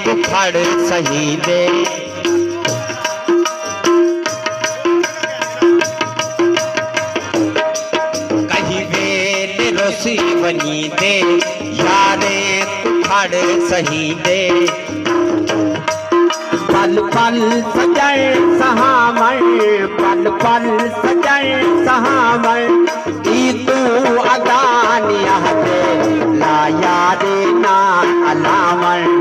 कुखड़ सही दे कहीं well Rossi बनी दे यारे कुखड़ सही दे पल पल सजय सहामण पल पल सजय सहामण ई तू अदानिया दे ला यारे ना अलामण।